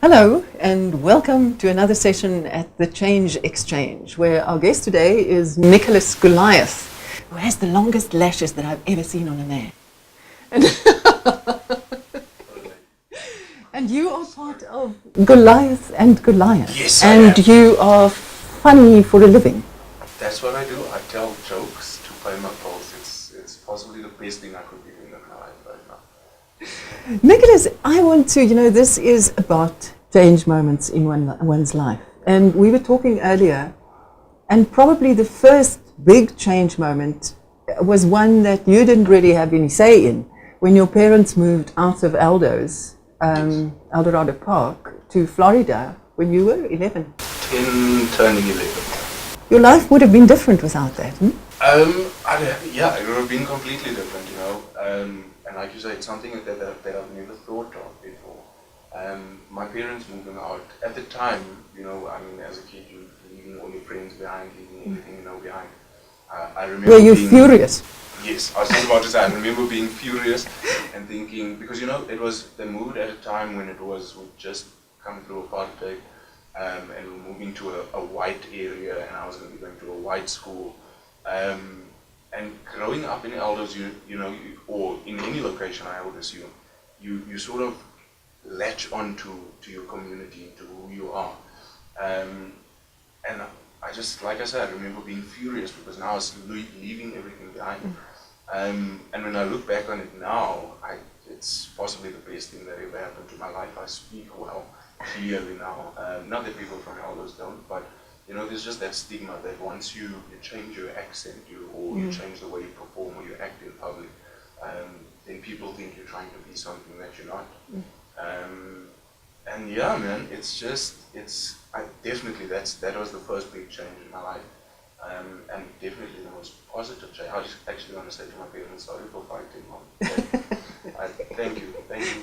Hello and welcome to another session at the Change Exchange, where our guest today is Nicholas Goliath, who has the longest lashes that I've ever seen on a man. And you are part of Goliath and Goliath. Yes, and you are funny for a living. That's what I do. I tell jokes to pay my bills. It's possibly the best thing I could be doing in my life right now. Nicholas, I want to, this is about change moments in one's life. And we were talking earlier, and probably the first big change moment was one that you didn't really have any say in, when your parents moved out of Eldorado Park to Florida when you were 11. 10 turning 11. Your life would have been different without that, hmm? It would have been completely different, and like you say, it's something that I've never thought of before. My parents moving out at the time, as a kid, you're leaving all your friends behind, leaving everything behind. I remember. Were you furious? Yes, I was just about to say. I remember being furious and thinking, because they moved at a time when we just come through apartheid, and we were moving to a white area, and I was going to be going to a white school. And growing up in Elders, or in any location, I would assume, you sort of latch on to your community, to who you are. And I just, like I said, I remember being furious because now I was leaving everything behind. And when I look back on it now, it's possibly the best thing that ever happened to my life. I speak well, clearly now. Not that people from Elders don't, but there's just that stigma that once you change your accent, you change the way you perform or you act in public, then people think you're trying to be something that you're not. And yeah, man, definitely that was the first big change in my life, and definitely the most positive change. I just actually want to say to my parents, sorry for fighting, Mom. Thank you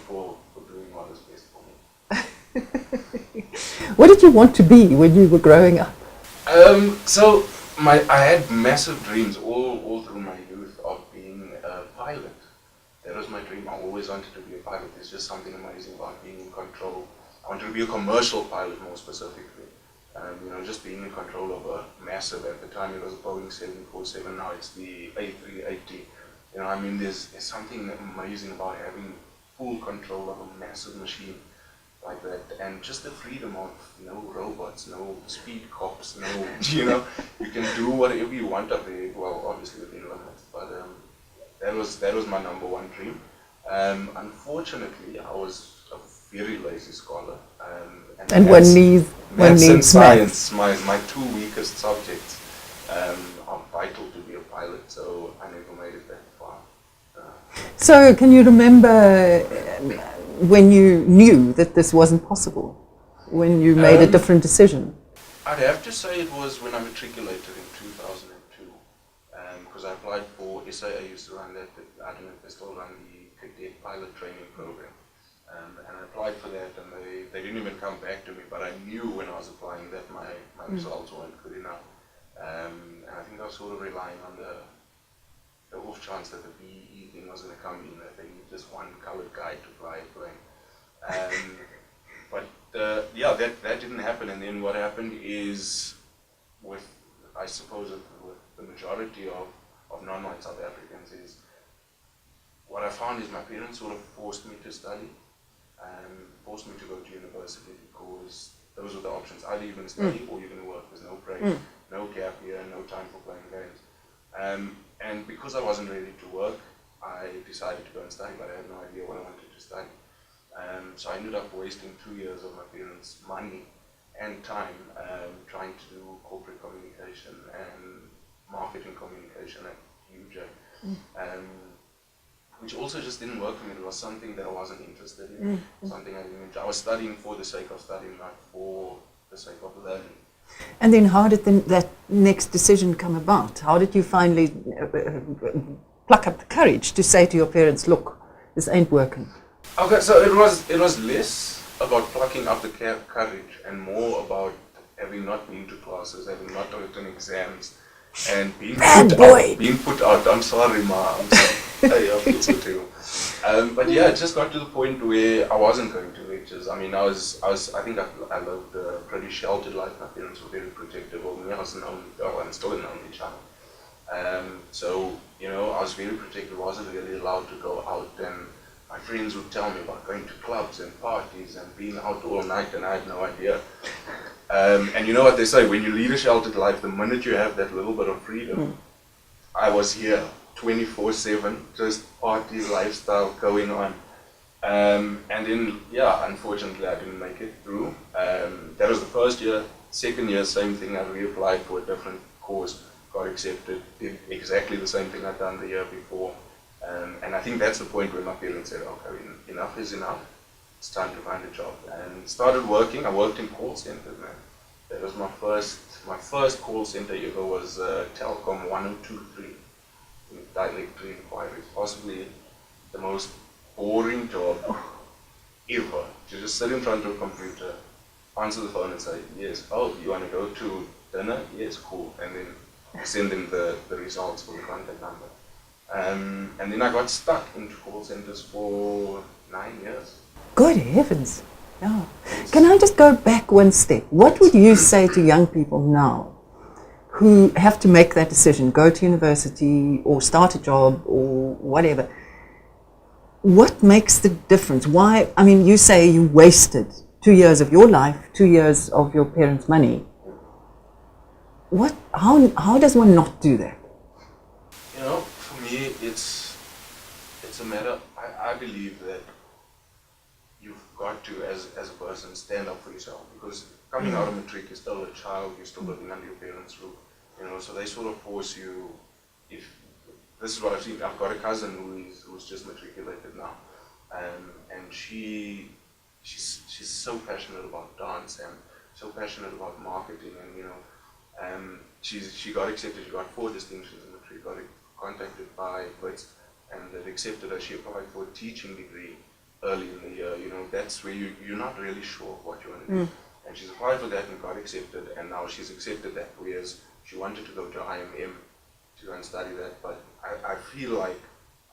for doing what was best for me. What did you want to be when you were growing up? I had massive dreams all through my youth of being a pilot. That was my dream. I always wanted to be a pilot. There's just something amazing about being in control. I wanted to be a commercial pilot more specifically. Just being in control of a massive, at the time it was a Boeing 747, now it's the A380. There's something amazing about having full control of a massive machine like that, and just the freedom of no robots, no speed cops, you can do whatever you want up there, well, obviously within limits, but that was my number one dream. Unfortunately, I was a very lazy scholar, and one needs science, my two weakest subjects, are vital to be a pilot, so I never made it that far. So can you remember when you knew that this wasn't possible, when you made a different decision? I'd have to say it was when I matriculated in 2002, because I applied for SAA, used to run that, I don't know if they still run the cadet pilot training program, and I applied for that, and they didn't even come back to me, but I knew when I was applying that my results weren't good enough, and I think I was sort of relying on the off chance that the BE thing was going to come in, that they need just one colored guy to fly a plane. But that didn't happen, and then what happened is, with the majority of non-white South Africans, is what I found is my parents sort of forced me to study, forced me to go to university, because those were the options. Either you're going to study or you're going to work. There's no break, no gap year, no time for playing games. And because I wasn't ready to work, I decided to go and study, but I had no idea what I wanted to study. So I ended up wasting 2 years of my parents' money and time trying to do corporate communication and marketing communication at UJ, which also just didn't work for me. It was something that I wasn't interested in, something I didn't enjoy. I was studying for the sake of studying, not for the sake of learning. And then how did that next decision come about? How did you finally pluck up the courage to say to your parents, look, this ain't working? Okay, so it was less about plucking up the courage and more about having not been to classes, having not written exams, and being put out. I'm sorry, Ma. I'm sorry. I feel so too. But yeah, it just got to the point where I wasn't going to. pictures. I mean, I think I lived a pretty sheltered life. My parents were very protective of me. I was an only girl. I'm still an only child. So, you know, I was very protective. I wasn't really allowed to go out, and my friends would tell me about going to clubs and parties and being out all night, and I had no idea. And you know what they say, when you lead a sheltered life, the minute you have that little bit of freedom, I was here 24/7, just party lifestyle going on. And then, yeah, unfortunately I didn't make it through. That was the first year. Second year, same thing. I reapplied for a different course, got accepted, did exactly the same thing I'd done the year before. And I think that's the point where my parents said, okay, enough is enough. It's time to find a job. And started working. I worked in call centers, man. That was my first call center ever was Telkom 1023. Directory inquiries. Possibly the most boring job ever. To just sit in front of a computer, answer the phone and say, yes, oh, you want to go to dinner? Yes, cool. And then send them the results for the contact number. And then I got stuck into call centers for 9 years. Good heavens. Yeah. Can I just go back one step? What would you say to young people now who have to make that decision, go to university or start a job or whatever? What makes the difference? Why? I mean, you say you wasted 2 years of your life, 2 years of your parents' money. How does one not do that? You know, for me, it's a matter. I believe that you've got to, as a person, stand up for yourself, because coming out of matric, you're still a child, you're still living under your parents' roof. You know, so they sort of force you. If this is what I've seen, I've got a cousin who's just matriculated now, and she's so passionate about dance and so passionate about marketing, and you know, she got accepted. She got 4 distinctions in matric. Got contacted by WITS, and they accepted her. She applied for a teaching degree early in the year. You know, that's where you're not really sure what you want to do. And she's applied for that and got accepted, and now she's accepted that, whereas she wanted to go to IMM to go and study that. But I feel like,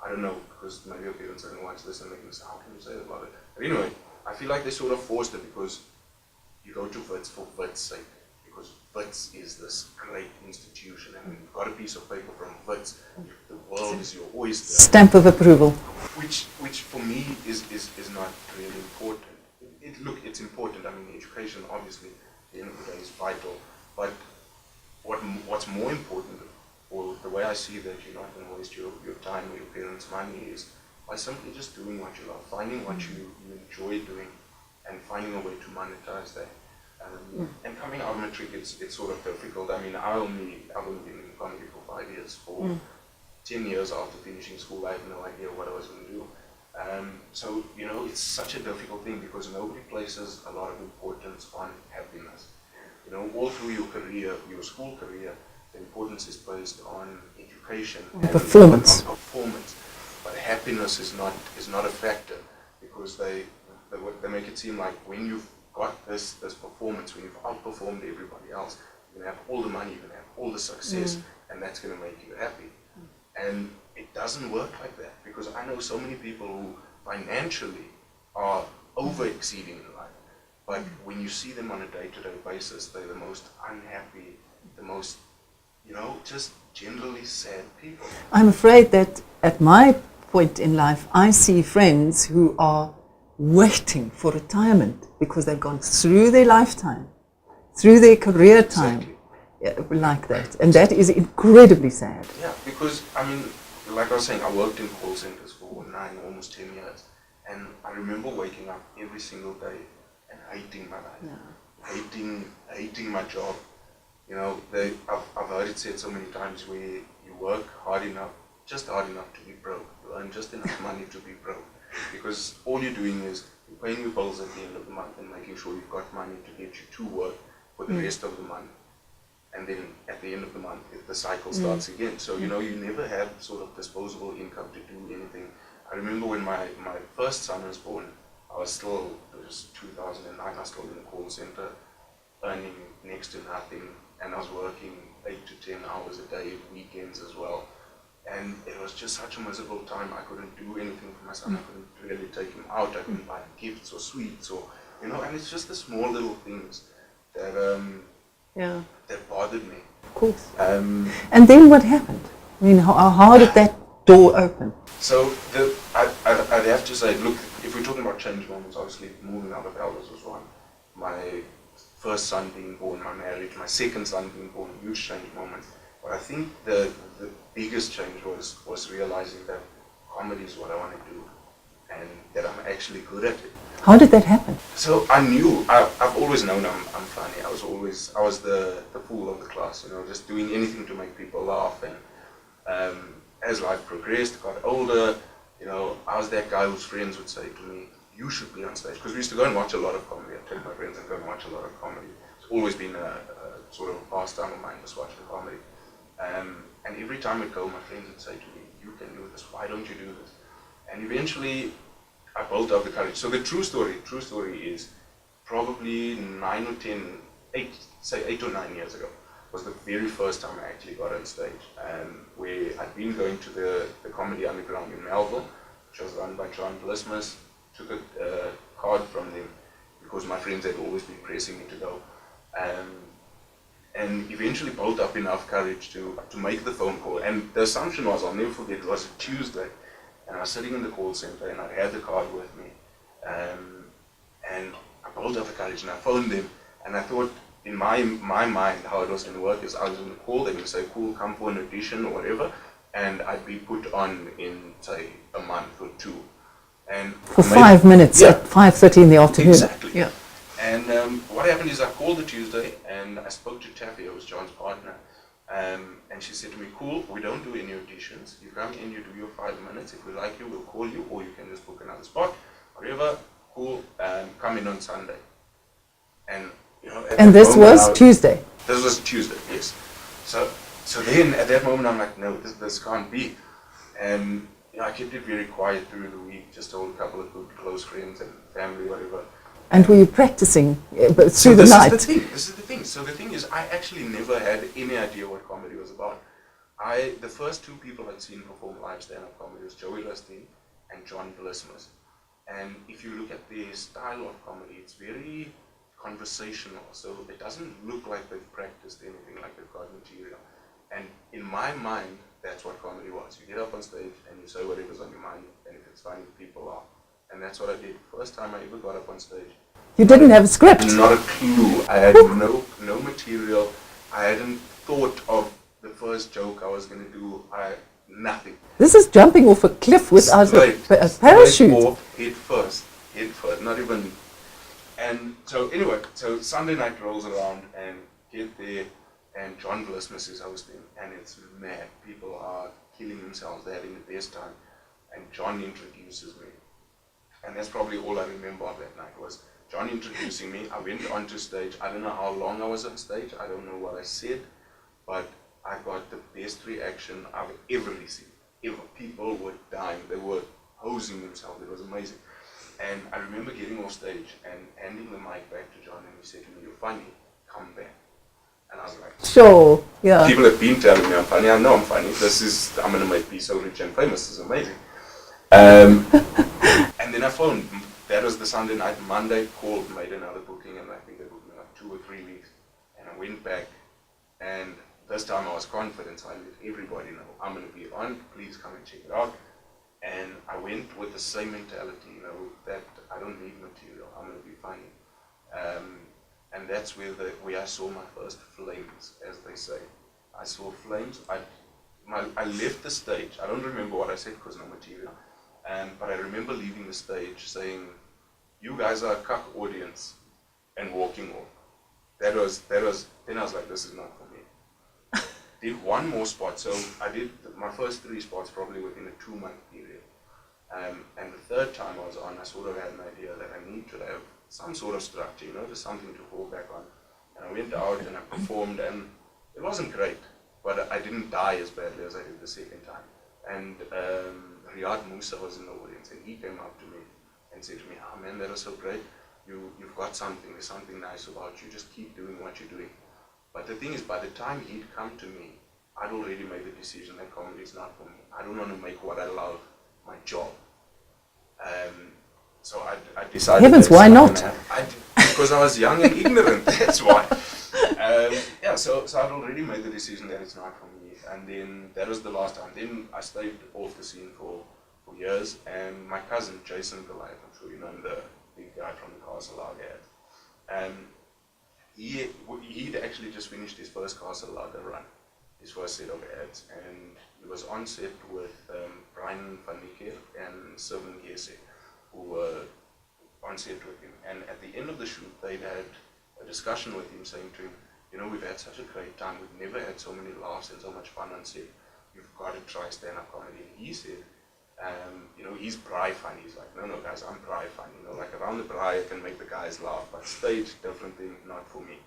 I don't know, because maybe your parents are going to watch this and they can say, how can you say that about it? But anyway, I feel like they sort of forced it, because you go to WITS for WITS' sake, because WITS is this great institution, and when you've got a piece of paper from WITS, the world is your oyster. Stamp of approval. Which for me is not really important. Look, it's important. I mean, education, obviously, at the end of the day, is vital. But what's more important, or the way I see that you're not going to waste your time or your parents' money, is by simply just doing what you love, finding what you enjoy doing, and finding a way to monetize that. And coming out of matric, it's sort of difficult. I mean, I've only been in comedy for 5 years. For 10 years after finishing school, I had no idea what I was going to do. So, you know, it's such a difficult thing, because nobody places a lot of importance on happiness. You know, all through your career, your school career, the importance is placed on education and performance. On performance. But happiness is not a factor, because they make it seem like when you've got this performance, when you've outperformed everybody else, you're going to have all the money, you're going to have all the success, and that's going to make you happy. And it doesn't work like that, because I know so many people who financially are over-exceeding in life, but when you see them on a day-to-day basis, they're the most unhappy, the most, you know, just generally sad people. I'm afraid that at my point in life, I see friends who are waiting for retirement because they've gone through their lifetime, through their career time, like that. And that is incredibly sad. Yeah, because, I mean, like I was saying, I worked in call centers for 9, almost 10 years. And I remember waking up every single day and hating my life, hating my job. You know, I've heard it said so many times, where you work hard enough, just hard enough to be broke. You earn just enough money to be broke. Because all you're doing is you're paying your bills at the end of the month and making sure you've got money to get you to work for the rest of the month. And then at the end of the month, the cycle starts again. So, you know, you never have sort of disposable income to do anything. I remember when my first son was born, it was 2009, I was still in the call center, earning next to nothing, and I was working 8 to 10 hours a day, weekends as well. And it was just such a miserable time. I couldn't do anything for my son. I couldn't really take him out. I couldn't buy gifts or sweets or, you know, and it's just the small little things that that bothered me. Of course. And then what happened? I mean, how did that door open? So I'd have to say, look, if we're talking about change moments, obviously moving out of Elders was one. My first son being born, my marriage, my second son being born, huge change moment. But I think the biggest change was realizing that comedy is what I want to do and that I'm actually good at it. How did that happen? So I knew, I've always known I'm funny. I was the fool of the class, you know, just doing anything to make people laugh. And as life progressed, got older, you know, I was that guy whose friends would say to me, you should be on stage. Because we used to go and watch a lot of comedy. I'd take my friends and go and watch a lot of comedy. It's always been a sort of pastime of mine, just watching comedy. And every time I'd go, my friends would say to me, you can do this, why don't you do this? And eventually, I built up the courage. So the true story is probably 8 or 9 years ago, was the very first time I actually got on stage, where I'd been going to the Comedy Underground in Melville, which was run by John Goliath. Took a card from them because my friends had always been pressing me to go. And eventually built up enough courage to make the phone call. And the assumption was, I'll never forget, it was a Tuesday, and I was sitting in the call center and I had the card with me. And I built up the courage and I phoned them, and I thought in my mind how it was going to work is I was going to call them and say, cool, come for an audition or whatever, and I'd be put on in, say, a month or two. And for 5 minutes at 5:30 in the afternoon. Exactly. Yeah. And what happened is I called the Tuesday and I spoke to Taffy, who was John's partner, and she said to me, cool, we don't do any auditions. You come in, you do your 5 minutes. If we like you, we'll call you, or you can just book another spot. Whatever, cool, come in on Sunday. And you know, and this was Tuesday? This was Tuesday, yes. So then at that moment I'm like, no, this can't be. And you know, I kept it very quiet through the week, just told a couple of good close friends and family, whatever. And were you practicing through the night? This is the thing. So the thing is, I actually never had any idea what comedy was about. The first two people I'd seen perform live stand-up comedy was Joey Lustin and John Goliath. And if you look at their style of comedy, it's very conversational. So it doesn't look like they've practiced anything, like they've got material. And in my mind, that's what comedy was. You get up on stage and you say whatever's on your mind, and if it's funny, people laugh. And that's what I did. First time I ever got up on stage. You didn't have a script? Not a clue. I had no material. I hadn't thought of the first joke I was going to do. Nothing. This is jumping off a cliff without a parachute. Off, head first, not even. And so anyway, so Sunday night rolls around and get there, and John Goliath is hosting, and it's mad. People are killing themselves. They're having the best time. And John introduces me. And that's probably all I remember of that night, was John introducing me. I went onto stage. I don't know how long I was on stage. I don't know what I said, but I got the best reaction I've ever received. People were dying. They were hosing themselves. It was amazing. And I remember getting off stage and handing the mic back to John, and he said to me, "You're funny. Come back." And I was like, sure, yeah. People have been telling me I'm funny. I know I'm funny. I'm going to be so rich and famous. This is amazing. And then I phoned. That was the Sunday night. Monday, called, made another booking, and I think they booked me like 2 or 3 weeks. And I went back, and this time I was confident, so I let everybody know, I'm going to be on, please come and check it out. And I went with the same mentality, you know, that I don't need material, I'm going to be funny. And that's where I saw my first flames, as they say. I saw flames. I left the stage. I don't remember what I said because no material. But I remember leaving the stage saying, "You guys are a cuck audience," and walking off. Then I was like, this is not for me. Did one more spot. So I did my first 3 spots probably within a 2-month period. And the third time I was on, I sort of had an idea that I need to have some sort of structure, you know, just something to fall back on. And I went out and I performed, and it wasn't great, but I didn't die as badly as I did the second time. And Riyad Musa was in the audience, and he came up to me and said to me, "Oh man, that was so great. You've got something. There's something nice about you. Just keep doing what you're doing." But the thing is, by the time he'd come to me, I'd already made the decision that comedy is not for me. I don't want to make what I love my job. So I decided. Heavens, why not? Because I was young and ignorant. That's why. Yeah, so I'd already made the decision that it's not for me, and then that was the last time. Then I stayed off the scene for years, and my cousin Jason Goliath, I'm sure you know him, the big guy from the Castle Lager, he'd actually just finished his first Castle Lager run, his first set of ads, and he was on set with Brian van Niekerk and Sylvan Gese, who were on set with him. And at the end of the shoot, they'd had a discussion with him saying to him, you know, we've had such a great time, we've never had so many laughs and so much fun on set, you've got to try stand-up comedy. And he said, you know, he's braai funny. He's like, no guys, I'm braai funny. You know, like around the braai I can make the guys laugh, but stage, different thing, not for me.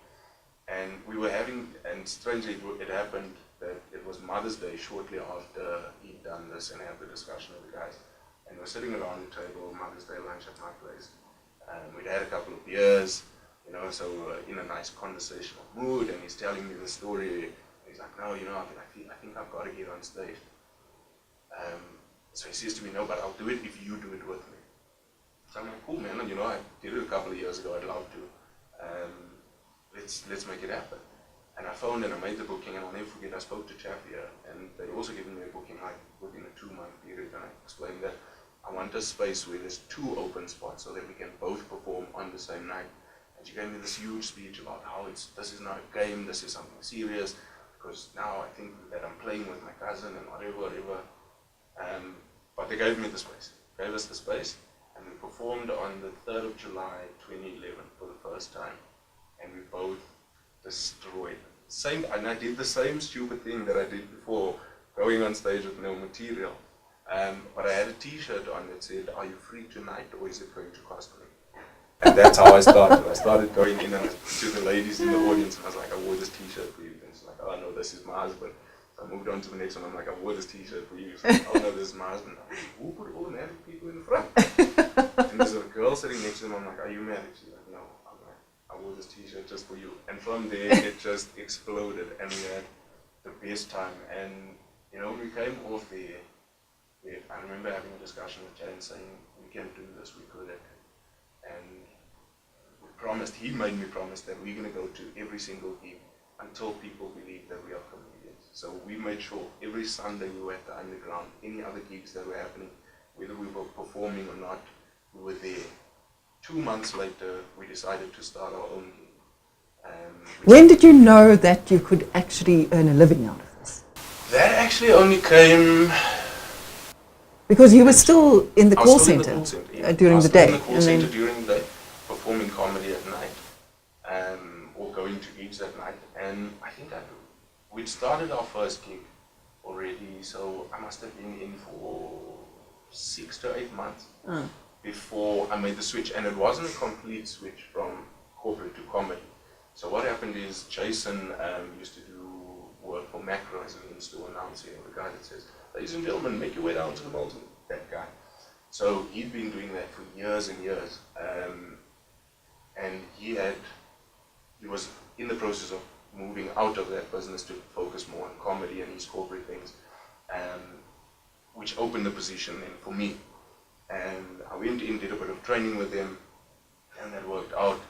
And we were having, and strangely it happened that it was Mother's Day shortly after he'd done this and had the discussion with the guys. And we're sitting around the table, Mother's Day lunch at my place. We'd had a couple of beers, you know, so in a nice conversational mood, and he's telling me the story. He's like, no, you know, I think I've got to get on stage. So he says to me, no, but I'll do it if you do it with me. So I'm like, cool, man, and you know, I did it a couple of years ago, I'd love to. Let's make it happen. And I phoned and I made the booking, and I'll never forget, I spoke to Trevor, and they'd also given me a booking like within a 2-month period, and I explained that I want a space where there's 2 open spots so that we can both perform on the same night. And she gave me this huge speech about how this is not a game, this is something serious, because now I think that I'm playing with my cousin and whatever. But they gave me the space, gave us the space, and we performed on the 3rd of July 2011 for the first time, and we both destroyed. And I did the same stupid thing that I did before, going on stage with no material. But I had a t-shirt on that said, are you free tonight, or is it going to cost me? And that's how I started. I started going in and to the ladies in the audience, and I was like, I wore this t-shirt for you. And she's like, oh no, this is my husband. So I moved on to the next one. I'm like, I wore this t-shirt for you. So like, oh no, this is my husband. I'm like, who put all the married people in the front? And there's a girl sitting next to them. I'm like, are you married? She's like, no. I'm like, I wore this t-shirt just for you. And from there, it just exploded, and we had the best time. And you know, we came off there. I remember having a discussion with Jane saying, we can do this, we could. And we promised, he made me promise that we're going to go to every single gig until people believe that we are comedians. So we made sure every Sunday we were at the Underground, any other gigs that were happening, whether we were performing or not, we were there. 2 months later, we decided to start our own gig. When did you know that you could actually earn a living out of this? That actually only came... Because you were still in the call center during the day. I was in the call center during the day, performing comedy at night, or going to gigs at night. And I think we'd started our first gig already, so I must have been in for 6 to 8 months before I made the switch. And it wasn't a complete switch from corporate to comedy. So what happened is Jason used to do work for Macro as an in-store announcer, the guy that says, ladies and gentlemen, make your way down to the Molten, that guy. So he'd been doing that for years and years. And he was in the process of moving out of that business to focus more on comedy and his corporate things, which opened the position then for me. And I went in, did a bit of training with him, and that worked out.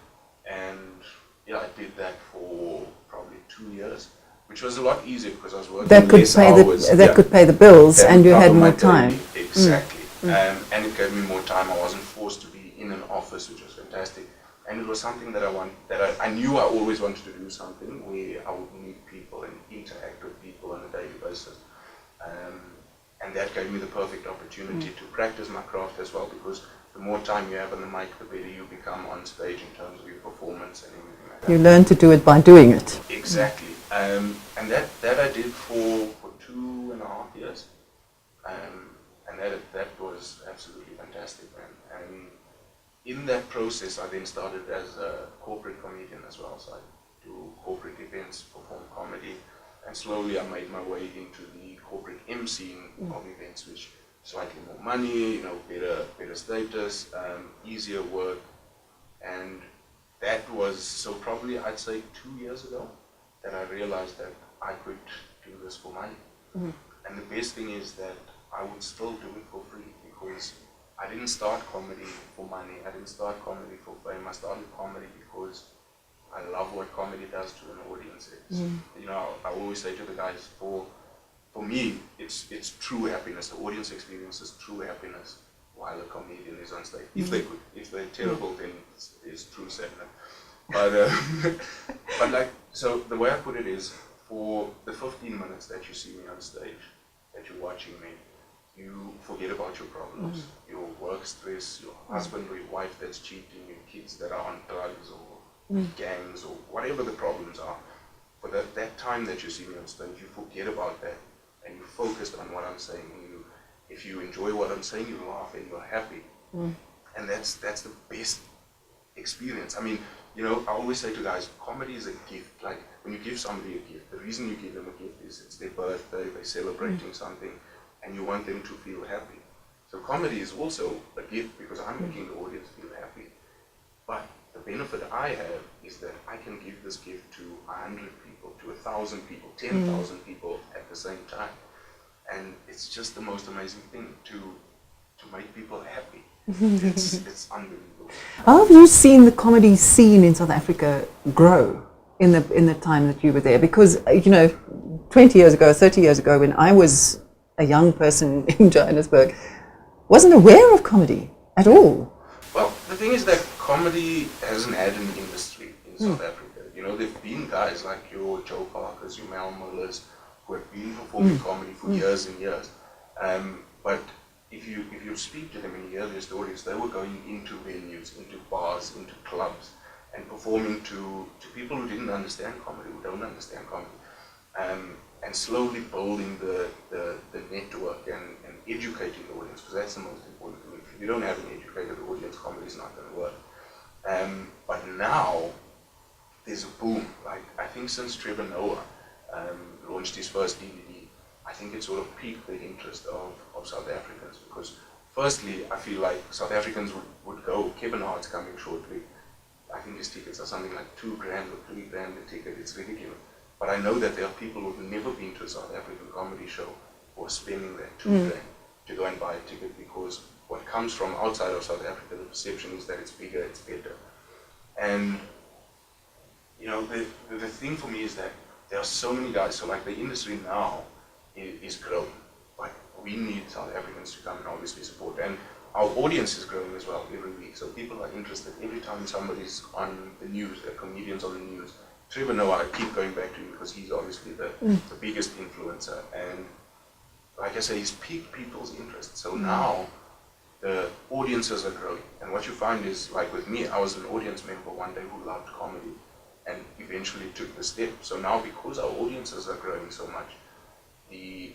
And yeah, I did that for probably 2 years. Which was a lot easier because I was working less hours. That could pay the bills, and you had more time. Exactly. And it gave me more time. I wasn't forced to be in an office, which was fantastic. And it was something that I knew I always wanted to do something where I would meet people and interact with people on a daily basis. And that gave me the perfect opportunity to practice my craft as well, because the more time you have on the mic, the better you become on stage in terms of your performance and everything like that. You learn to do it by doing it. Exactly. And that I did for 2.5 years. And that was absolutely fantastic, man. And in that process, I then started as a corporate comedian as well. So I do corporate events, perform comedy, and slowly I made my way into the corporate emceeing of events, which slightly more money, you know, better status, easier work. And that was, so probably I'd say 2 years ago, that I realized that I could do this for money. And the best thing is that I would still do it for free, because I didn't start comedy for money. I didn't start comedy for fame. I started comedy because I love what comedy does to an audience. You know, I always say to the guys, for me, it's true happiness. The audience experiences true happiness while a comedian is on stage. If they could, if they're terrible, then it's true sadness. But like, so the way I put it is, for the 15 minutes that you see me on stage, that you're watching me, you forget about your problems, your work stress, your husband or your wife that's cheating, your kids that are on drugs or gangs or whatever the problems are. For that time that you see me on stage, you forget about that and you focus on what I'm saying. And if you enjoy what I'm saying, you laugh and you're happy. And that's the best experience. I mean, you know, I always say to guys, comedy is a gift. Like, when you give somebody a gift, the reason you give them a gift is it's their birthday, they're celebrating something, and you want them to feel happy. So comedy is also a gift because I'm making the audience feel happy. But the benefit I have is that I can give this gift to 100 people, to 1,000 people, 10,000 people at the same time. And it's just the most amazing thing to make people happy. It's unbelievable. How have you seen the comedy scene in South Africa grow in the time that you were there? Because, you know, 20 years ago, 30 years ago, when I was a young person in Johannesburg, wasn't aware of comedy at all. Well, the thing is that comedy hasn't had an industry in South Africa. You know, there've been guys like your Joe Parkers, your Mel Mullers, who have been performing comedy for years and years. But if you speak to them and you hear their stories, they were going into venues, into bars, into clubs, and performing to people who didn't understand comedy, who don't understand comedy, and slowly building the network and educating the audience, because that's the most important thing. If you don't have an educated audience, comedy is not going to work. But now there's a boom. Like, I think since Trevor launched his first DVD, I think it sort of piqued the interest of South Africans, because firstly, I feel like South Africans would go. Kevin Hart's coming shortly. I think his tickets are something like $2,000 or $3,000 a ticket. It's ridiculous. But I know that there are people who've never been to a South African comedy show who are spending that $2,000 to go and buy a ticket, because what comes from outside of South Africa, the perception is that it's bigger, it's better. And, you know, the thing for me is that there are so many guys. So like, the industry now is growing, but we need South Africans to come and obviously support. And our audience is growing as well every week. So people are interested. Every time somebody's on the news, a comedian's on the news, Trevor Noah, I keep going back to him because he's obviously the biggest influencer. And like I say, he's piqued people's interest. So now the audiences are growing. And what you find is, like with me, I was an audience member one day who loved comedy and eventually took the step. So now, because our audiences are growing so much, the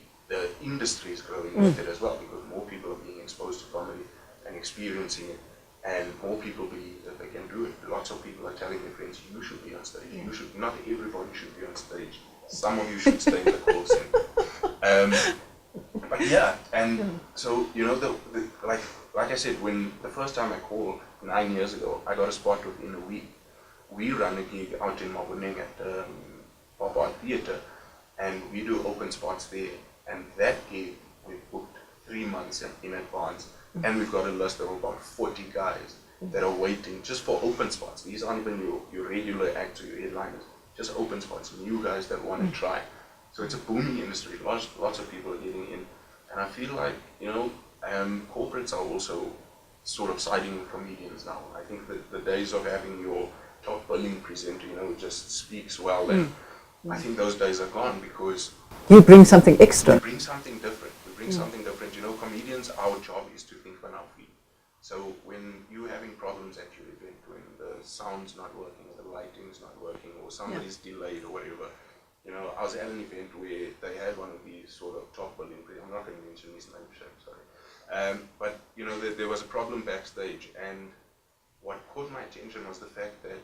industry is growing with it as well, because more people are being exposed to comedy and experiencing it, and more people believe that they can do it. Lots of people are telling their friends, you should be on stage. You should. Not everybody should be on stage. Some of you should stay in the call center. But yeah, and so, you know, like I said, when the first time I called 9 years ago, I got a spot within a week. We run a gig out in Maboneng at Pop Art Theatre, and we do open spots there. And that gig we booked 3 months in advance, and we've got a list of about 40 guys that are waiting just for open spots. These aren't even your regular acts or your headliners, just open spots, new guys that want to try. So it's a booming industry. Lots of people are getting in, and I feel like, you know, corporates are also sort of siding with comedians now. I think that the days of having your top billing presenter, you know, just speaks well, and I think those days are gone, because you bring something extra. We bring something different. Something different. You know, comedians, our job is to think on our feet. So when you're having problems at your event, when the sound's not working, or the lighting's not working, or somebody's delayed or whatever, you know, I was at an event where they had one of these sort of top billing, I'm not going to mention his name, sorry. But, you know, there was a problem backstage, and what caught my attention was the fact that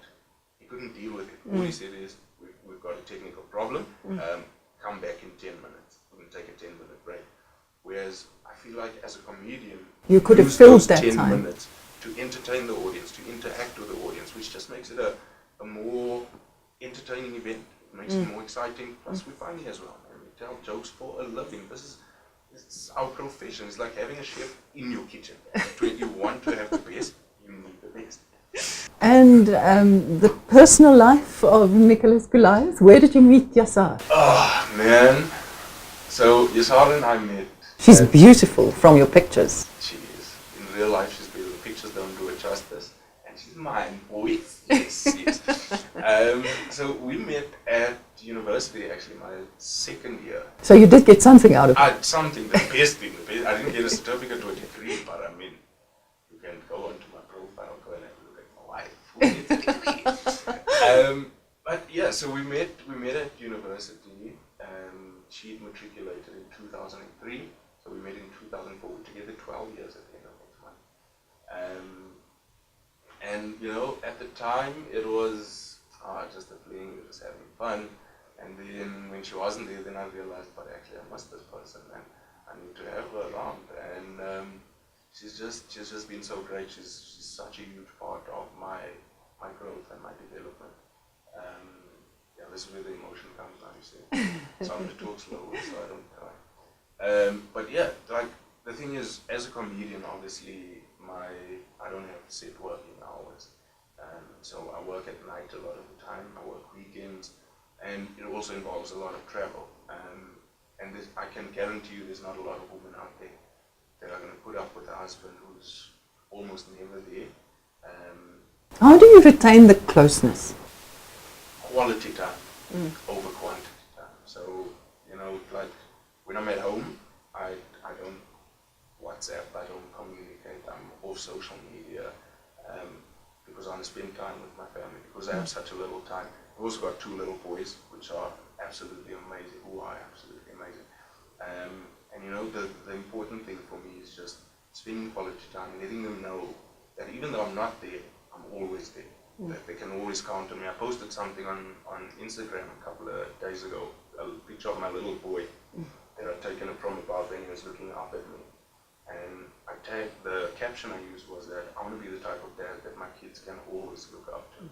he couldn't deal with it. All he said is, we've got a technical problem, come back in 10 minutes. We're going to take a 10-minute break. Whereas I feel like as a comedian, you could have filled that 10 time. minutes to entertain the audience, to interact with the audience, which just makes it a more entertaining event. It makes it more exciting. Plus, we're funny as well. And we tell jokes for a living. It's our profession. It's like having a chef in your kitchen. When you want to have the best, you need the best. And the personal life of Nicholas Goliath, where did you meet Yasar? Oh, man. So, Yasar and I met. She's beautiful from your pictures. She is. In real life, she's beautiful. The pictures don't do her justice. And she's mine, boys. Yes, yes. So, we met at university, actually, my second year. So, you did get something out of it? Something, the best thing. I didn't get a certificate or a degree, but I mean, you can go onto my profile, go and have a look at my wife. Who gets a degree? But yeah, so we met at university. She matriculated in 2003, so we met in 2004. Together 12 years at the end of next month. And you know, at the time it was just a fling, we were just having fun. And then when she wasn't there, then I realized, but actually I miss this person and I need to have her around. And she's just been so great. She's such a huge part of my growth and my development. Yeah, this is where the emotion comes now, you see. So I'm going to talk slower so I don't cry. But yeah, like the thing is, as a comedian, obviously, I don't have set working hours. So I work at night a lot of the time. I work weekends, and it also involves a lot of travel. And I can guarantee you, there's not a lot of women out there that are going to put up with a husband who's almost never there. How do you retain the closeness? Quality time over quantity time. So, you know, like when I'm at home, I don't WhatsApp, I don't communicate, I'm off social media because I want to spend time with my family, because I have such a little time. I've also got 2 little boys, which are absolutely amazing, who are absolutely amazing. And you know, the important thing for me is just spending quality time, letting them know that even though I'm not there, I'm always there. That they can always count on me. I posted something on Instagram a couple of days ago, a picture of my little boy that I'd taken it from above and he was looking up at me. And the caption I used was that I want to be the type of dad that my kids can always look up to.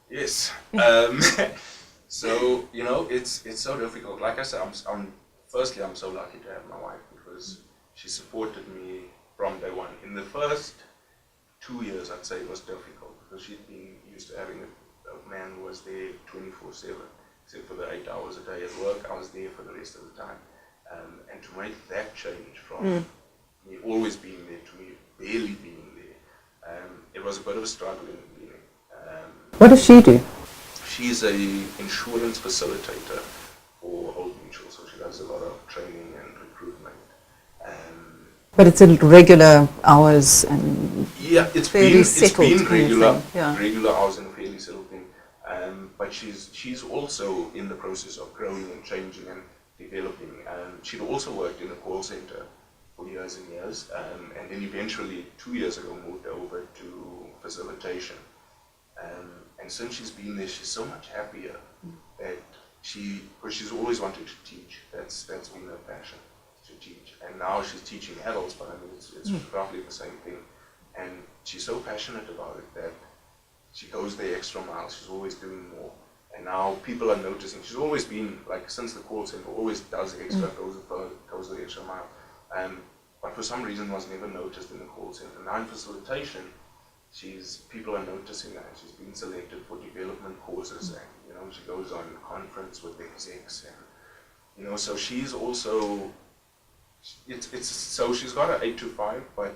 Yes. So, you know, it's so difficult. Like I said, firstly, I'm so lucky to have my wife because she supported me from day one. In the first 2 years, I'd say it was difficult because she'd been used to having a man who was there 24/7, except for the 8 hours a day at work. I was there for the rest of the time. And to make that change from me always being there to me barely being there, it was a bit of a struggle in the beginning. What does she do? She's an insurance facilitator for Old Mutual, so she does a lot of training and recruitment. But it's in regular hours and yeah, it's fairly been regular, yeah. regular hours and a fairly settled thing. But she's also in the process of growing and changing and developing. She'd also worked in a call center for years and years, and then eventually 2 years ago moved over to facilitation. And since she's been there, she's so much happier that because she's always wanted to teach. That's been her passion, to teach. And now she's teaching adults, but I mean, it's roughly the same thing. And she's so passionate about it that she goes the extra mile. She's always doing more. And now people are noticing. She's always been, like, since the call center, always does the extra, goes the extra mile. But for some reason was never noticed in the call center. Now in facilitation, people are noticing that. She's been selected for development courses, and you know, she goes on conference with the execs, and you know, so she's also so she's got an 8 to 5, but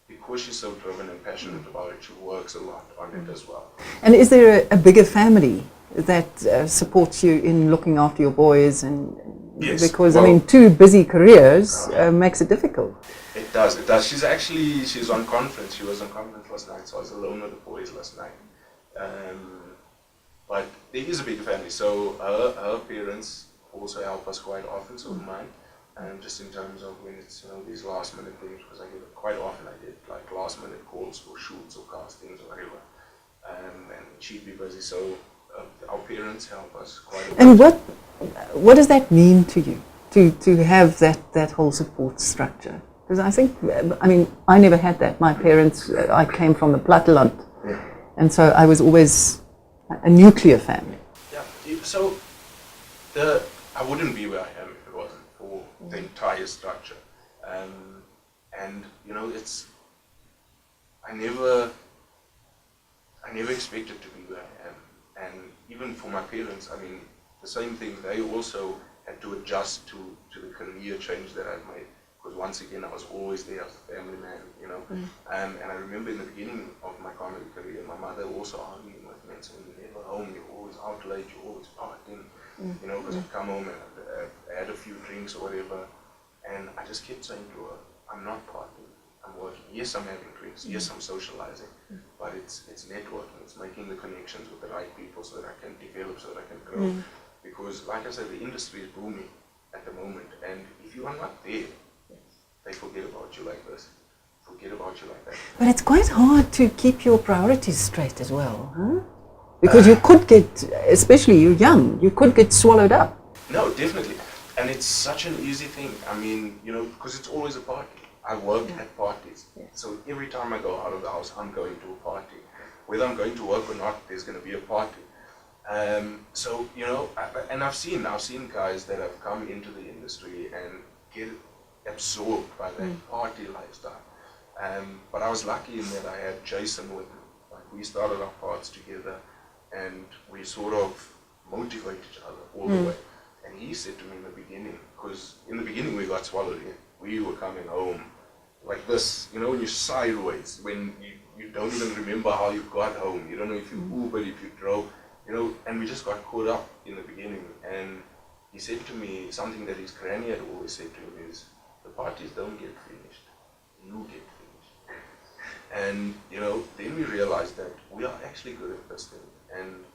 because she's so driven and passionate about it, she works a lot on it as well. And is there a bigger family that supports you in looking after your boys? And yes, because I mean, 2 busy careers makes it difficult. It does. She's on conference. She was on conference last night, so I was alone with the boys last night. But there is a big family, so her parents also help us quite often, so mine. Just in terms of when it's, you know, these last minute things, because I get quite often like last minute calls for shoots or castings or whatever, and she'd be busy, so our parents help us quite a bit. And what does that mean to you, to have that whole support structure? Because I think, I mean, I never had that. My parents, I came from the platteland, and so I was always a nuclear family. So I wouldn't be where I am if it wasn't for the entire structure. And you know, I never expected to be where I am. And even for my parents, I mean, the same thing, they also had to adjust to the career change that I've made. Because once again, I was always there as a family man, you know. And I remember in the beginning of my comedy career, my mother also arguing with me and saying, "You're never home, you're always out late, you're always partying," you know, because I'd come home and I'd had a few drinks or whatever. And I just kept saying to her, "I'm not partying, I'm working. Yes, I'm having drinks, yes, I'm socializing, but it's networking, it's making the connections with the right people so that I can develop, so that I can grow." Because, like I said, the industry is booming at the moment, and if you are not there, they forget about you like this, forget about you like that. But it's quite hard to keep your priorities straight as well, huh? Because you could get, especially you're young, you could get swallowed up. No, definitely. And it's such an easy thing. I mean, you know, because it's always a party. I work at parties. So every time I go out of the house, I'm going to a party. Whether I'm going to work or not, there's going to be a party. So, you know, and I've seen guys that have come into the industry and get absorbed by that party lifestyle. But I was lucky in that I had Jason with me. Like, we started our paths together and we sort of motivate each other all the way. And he said to me in the beginning, because in the beginning we got swallowed in. We were coming home like this, you know, when you're sideways, when you don't even remember how you got home. You don't know if you Ubered, if you drove, you know, and we just got caught up in the beginning. And he said to me something that his granny had always said to him is, "The parties don't get finished, you get finished." And, you know, then we realized that we are actually good at this thing, and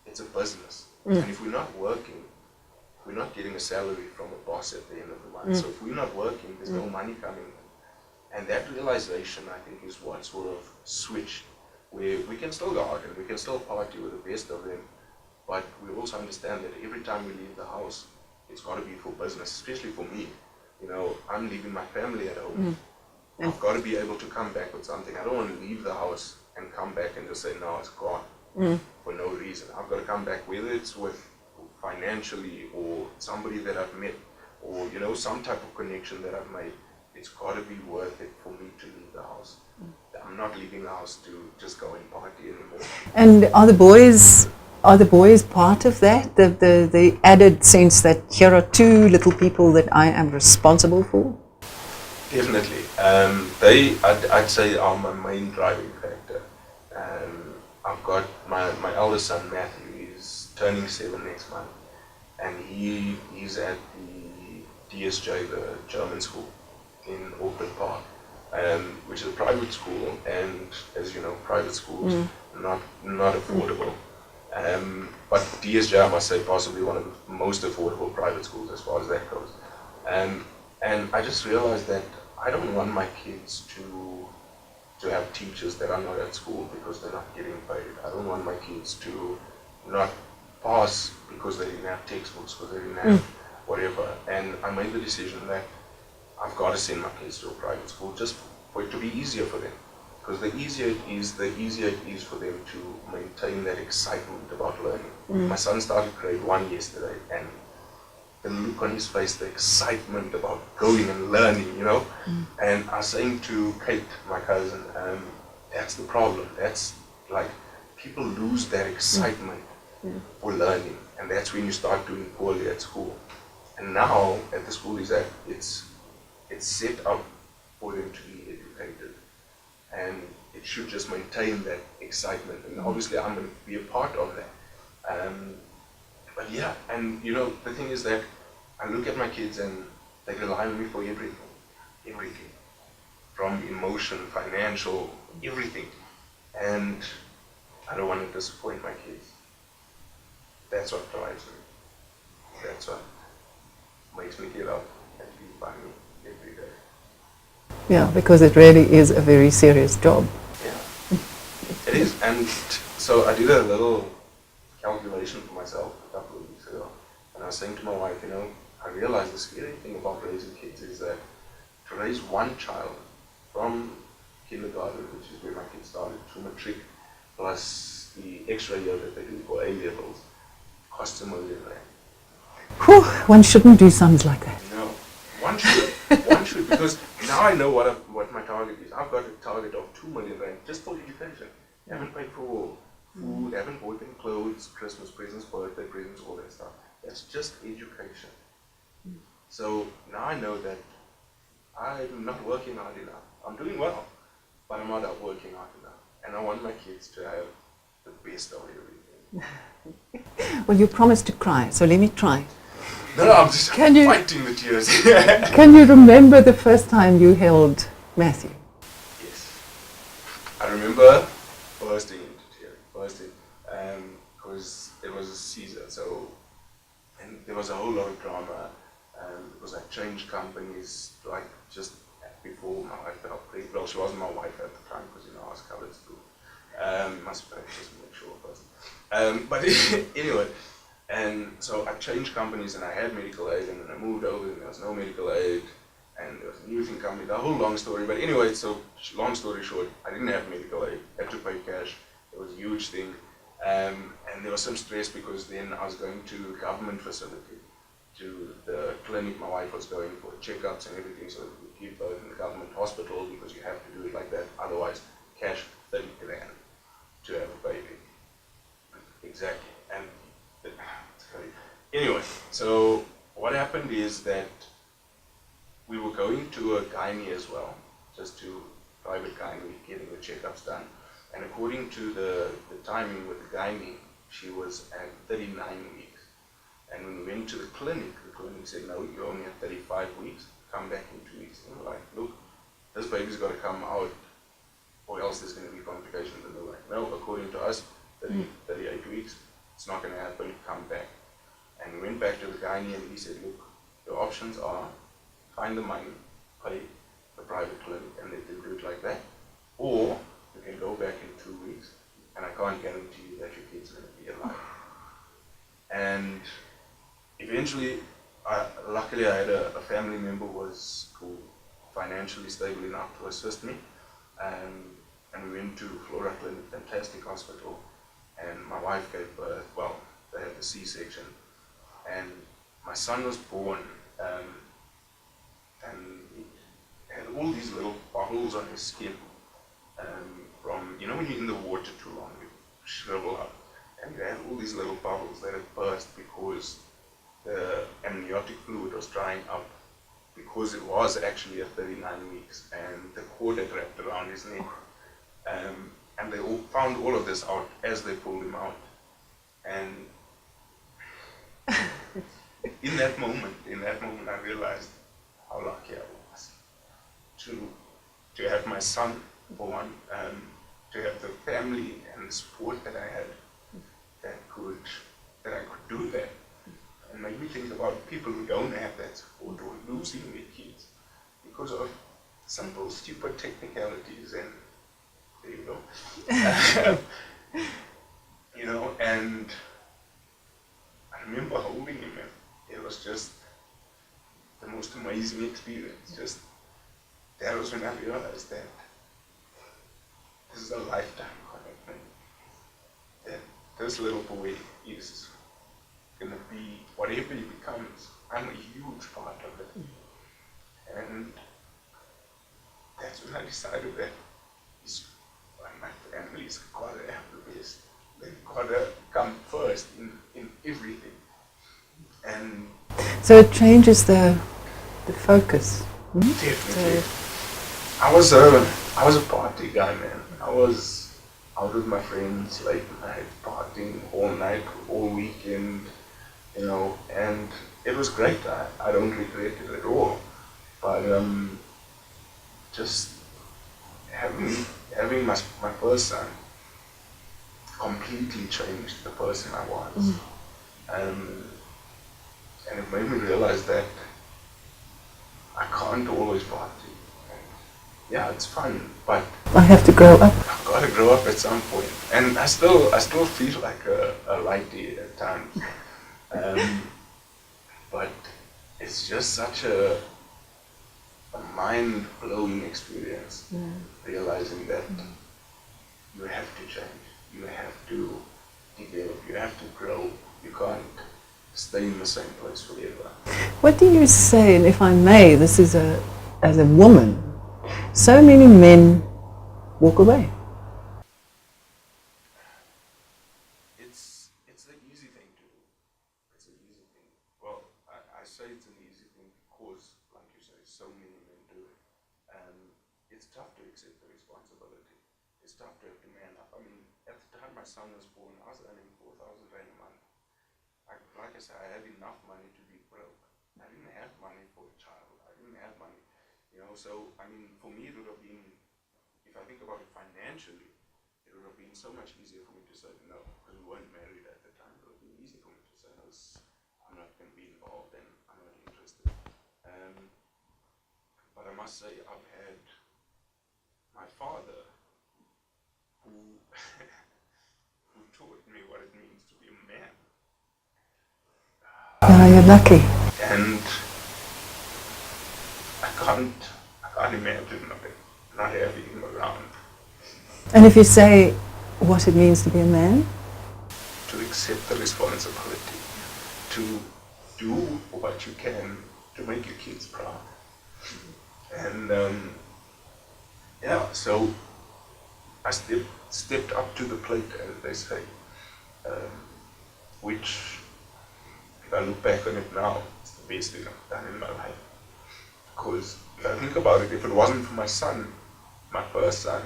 it's a business. And if we're not working, we're not getting a salary from a boss at the end of the month. So if we're not working, there's no money coming in. And that realization, I think, is what sort of switched, where we can still go out and we can still party with the best of them, but we also understand that every time we leave the house, it's got to be for business, especially for me. You know, I'm leaving my family at home. I've got to be able to come back with something. I don't want to leave the house and come back and just say, "No, it's gone," for no reason. I've got to come back, whether it's with financially or somebody that I've met, or, you know, some type of connection that I've made. It's got to be worth it for me to leave the house. I'm not leaving the house to just go and party anymore. And are the boys part of that? The added sense that here are two little people that I am responsible for? Definitely. I'd say are my main driving factor. I've got my eldest son Matthew. He's turning 7 next month, and he's at the DSJ, the German school in Auckland Park, which is a private school, and as you know, private schools not affordable. But DSJ, I must say, possibly one of the most affordable private schools as far as that goes. And I just realized that I don't want my kids to have teachers that are not at school because they're not getting paid. I don't want my kids to not pass because they didn't have textbooks, because they didn't have whatever. And I made the decision that I've got to send my kids to a private school just for it to be easier for them. Because the easier it is for them to maintain that excitement about learning. My son started grade 1 yesterday, and the look on his face, the excitement about going and learning, you know. And I was saying to Kate, my cousin, that's the problem. That's like, people lose that excitement for learning, and that's when you start doing poorly at school. And now at the school he's at, it's set up for them to be educated, and it should just maintain that excitement. And obviously I'm going to be a part of that. But yeah, and you know, the thing is that I look at my kids and they rely on me for everything, from emotion, financial, everything. And I don't want to disappoint my kids. That's what drives me. That's what makes me get up and be by me every day. Yeah, because it really is a very serious job. Yeah, it is. And so I did a little calculation for myself a couple of weeks ago, and I was saying to my wife, you know, I realized the scary thing about raising kids is that to raise one child from kindergarten, which is where my kids started, to matric, plus the extra year that they do for A levels, costs R1 million. Whew, one shouldn't do sums like that. No, one should. One should, because now I know what my target is. I've got a target of R2 million just for education. Haven't paid for food, haven't bought any clothes, Christmas presents, birthday presents, all that stuff. That's just education. So now I know that I'm not working hard enough. I'm doing well, but I'm not out working hard enough. And I want my kids to have the best of everything. Well, you promised to cry, so let me try. No, I'm just fighting the tears. Can you remember the first time you held Matthew? Yes. I remember bursting into tears, because it was a Caesar, so, and there was a whole lot of drama. It was like change companies, like just before my wife got pregnant. Well, she wasn't my wife at the time because, I was covered school. Must just make sure first. But anyway, and so I changed companies and I had medical aid, and then I moved over and there was no medical aid, and there was a new thing coming, the whole long story. But anyway, so long story short, I didn't have medical aid, had to pay cash. It was a huge thing. And there was some stress because then I was going to a government facility, to the clinic my wife was going for checkups and everything, so we keep both in the government hospital because you have to do it like that, otherwise cash 30 grand to have a baby. Exactly. And anyway, so what happened is that we were going to a gynae as well, just to private gynae, getting the checkups done. And according to the timing with the gynae, she was at 39 weeks. And when we went to the clinic said, no, you're only at 35 weeks, come back in 2 weeks. And we're like, look, this baby's got to come out, or else there's going to be complications. And they're like, no, according to us, 38 weeks, it's not going to happen, come back. And we went back to the gynae and he said, look, your options are find the money, pay the private clinic and let them do it like that, or you can go back in 2 weeks and I can't guarantee you that your kid's going to be alive. And eventually, luckily I had a family member who was financially stable enough to assist me, and we went to Flora Clinic, fantastic hospital, and my wife gave birth. Well, they had the C-section, and my son was born, and he had all these little bubbles on his skin, from, when you're in the water too long, you shrivel up, and he had all these little bubbles that had burst because the amniotic fluid was drying up, because it was actually at 39 weeks, and the cord had wrapped around his neck. And they all found all of this out as they pulled him out. And in that moment, I realized how lucky I was to have my son born, to have the family and the support that I had that I could do that. And made me think about people who don't have that support or losing their kids because of simple, stupid technicalities, and there you go. And I remember holding him, and it was just the most amazing experience. That was when I realized that this is a lifetime commitment, that this little boy is going to be, whatever he becomes, I'm a huge part of it. And that's when I decided that my family's got to have the best. They've got to come first in everything. And so it changes the focus. Definitely. I was a party guy, man. I was out with my friends late night, partying all night, all weekend, and it was great. I don't regret it at all. But just having my first son completely changed the person I was. And it made me realize that I can't always party. Yeah, it's fun, but I have to grow up. I've got to grow up at some point. And I still feel like a lighty at times. But it's just such a mind-blowing experience, realizing that you have to change, you have to develop, you have to grow. You can't stay in the same place forever. What do you say, and if I may, this is as a woman, so many men walk away. It's the easy thing to do. It's an easy thing. Well, I say it's an easy thing because, like you say, so many men do it. It's tough to accept the responsibility. It's tough to have to man up. I mean, at the time my son was born, I was earning 4,000 rand a month. Like I said, I had enough money to be broke. I didn't have money for a child. I didn't have money, So I mean, for me, it would have been, if I think about it financially, it would have been so much easier for me to say no, because we weren't married at the time. It would have been easy for me to say no, I'm not going to be involved and I'm not interested. But I must say, I've had my father who who taught me what it means to be a man. You're lucky. And I can't imagine not having him around. And if you say what it means to be a man? To accept the responsibility, to do what you can to make your kids proud. And so I stepped up to the plate, as they say, which, if I look back on it now, it's the best thing I've done in my life. Because if I think about it, if it wasn't for my son, my first son,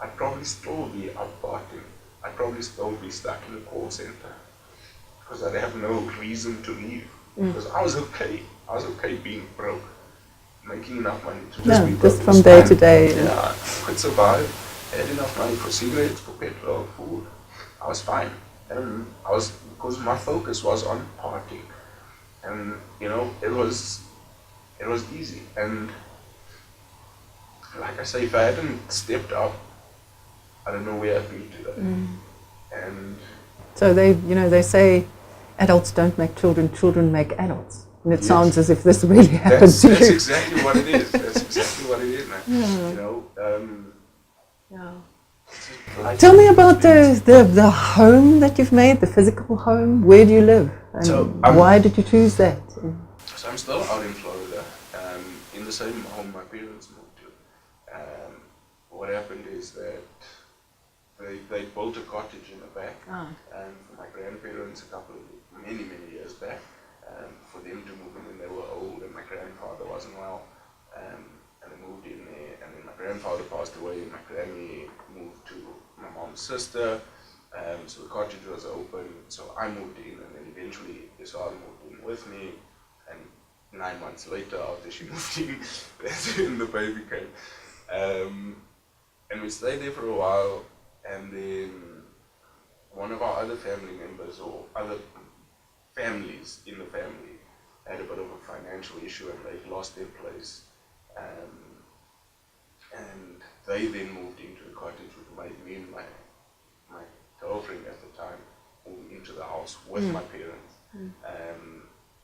I'd probably still be out partying. I'd probably still be stuck in a call center. Because I'd have no reason to leave. Because I was okay. I was okay being broke. Making enough money to just be broke. Just from day to day. Yeah, I could survive. I had enough money for cigarettes, for petrol, food. I was fine. And because my focus was on partying. And, it was easy. And like I say, if I hadn't stepped up, I don't know where I'd be today. And so they say adults don't make children, children make adults. And it sounds as if this really happened to you. That's exactly what it is. That's exactly what it is, man. Tell me about the home that you've made, the physical home. Where do you live? And why did you choose that? So I'm still out in Florida, in the same home my parents moved to. What happened is that they built a cottage in the back for my grandparents many years back, for them to move in when they were old, and my grandfather wasn't well, and they moved in there, and then my grandfather passed away, and my granny moved to my mom's sister, so the cottage was open, so I moved in, and then eventually Isar moved in with me, and 9 months later, after she moved in, that's when the baby came. And we stayed there for a while, and then one of our other family members, or other families in the family, had a bit of a financial issue, and they lost their place. And they then moved into the cottage, which made me and my girlfriend at the time move into the house with my parents,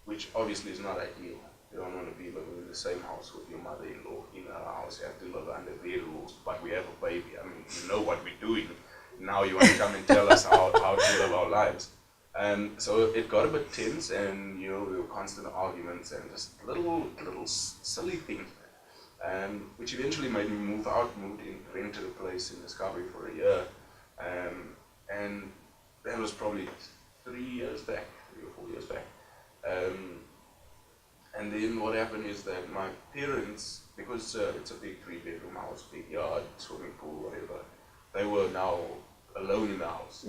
which obviously is not ideal. You don't want to be living in the same house with your mother-in-law in her house. You have to live under their rules, but we have a baby. I mean, you know what we're doing. Now you want to come and tell us how to live our lives. So it got a bit tense, and there were constant arguments and just little silly things, which eventually made me move out, moved in, rented a place in Discovery for a year, and that was probably 3 or 4 years back. And then what happened is that my parents, because it's a big 3-bedroom house, big yard, swimming pool, whatever, they were now alone in the house.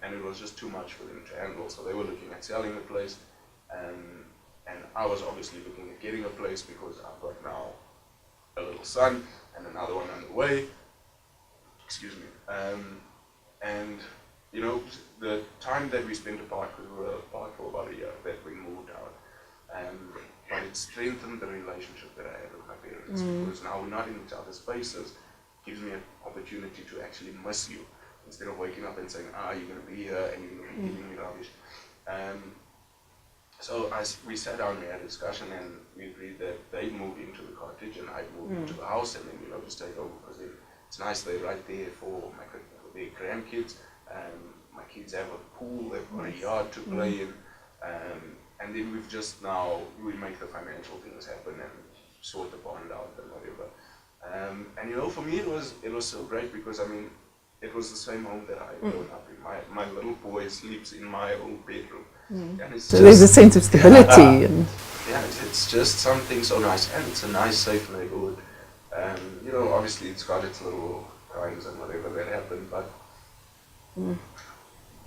And it was just too much for them to handle, so they were looking at selling the place, and I was obviously looking at getting a place because I've got now a little son and another one on the way. Excuse me. And the time that we spent apart, because we were apart for about a year, that we moved out, but it strengthened the relationship that I had with my parents, because now we're not in each other's faces. Gives me an opportunity to actually miss you, instead of waking up and saying, you're going to be here and you're going to be giving me rubbish. So we sat down and we had a discussion, and we agreed that they moved into the cottage and I'd move into the house, and then just take over, because it's nice, they're right there for their grandkids. My kids have a pool, they've got a yard to play in, And then we've just now, we make the financial things happen and sort the bond out and whatever. And you know, for me it was so great because I mean, it was the same home that I grew up in. My little boy sleeps in my old bedroom. And it's So there's a sense of stability. And yeah, it's just something so nice, and it's a nice, safe neighborhood. You know, obviously it's got its little crimes and whatever that happen, but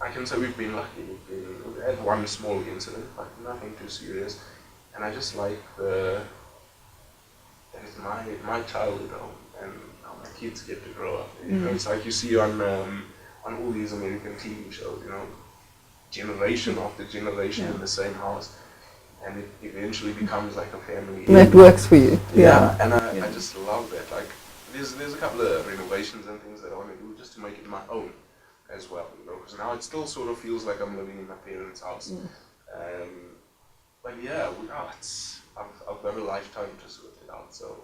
I can say we've been lucky. We've had one small incident, but nothing too serious. And I just like that it's my childhood home, and how my kids get to grow up. You know, it's like you see on all these American TV shows, you know, generation after generation in the same house, and it eventually becomes like a family. that works for you. Yeah, and I just love that. Like, there's a couple of renovations and things that I want to do just to make it my own as well, you know, because now it still sort of feels like I'm living in my parents' house. But yeah, I've got a lifetime to sort it out, so.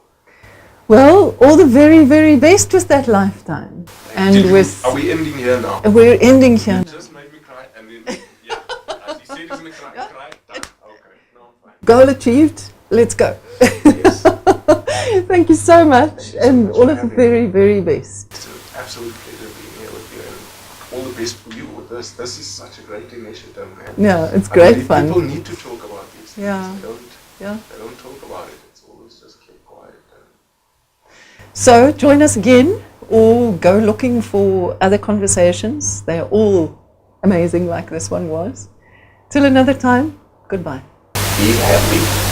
Well, all the very, very best with that lifetime. And Are we ending here now? we're ending here. You just made me cry, and then, yeah, as he said he's going to cry, done. Okay, no, fine. Goal achieved. Let's go. Yes. Thank you so much, you so and much all for of the having very, very best. It's an absolute pleasure being here with you, and all the best for you with this. This is such a great initiative, man. Yeah, it's I great believe fun. People need to talk about these things. Yeah. They don't talk about it. It's always just keep quiet. So join us again, or go looking for other conversations. They are all amazing, like this one was. Till another time, goodbye. Be happy.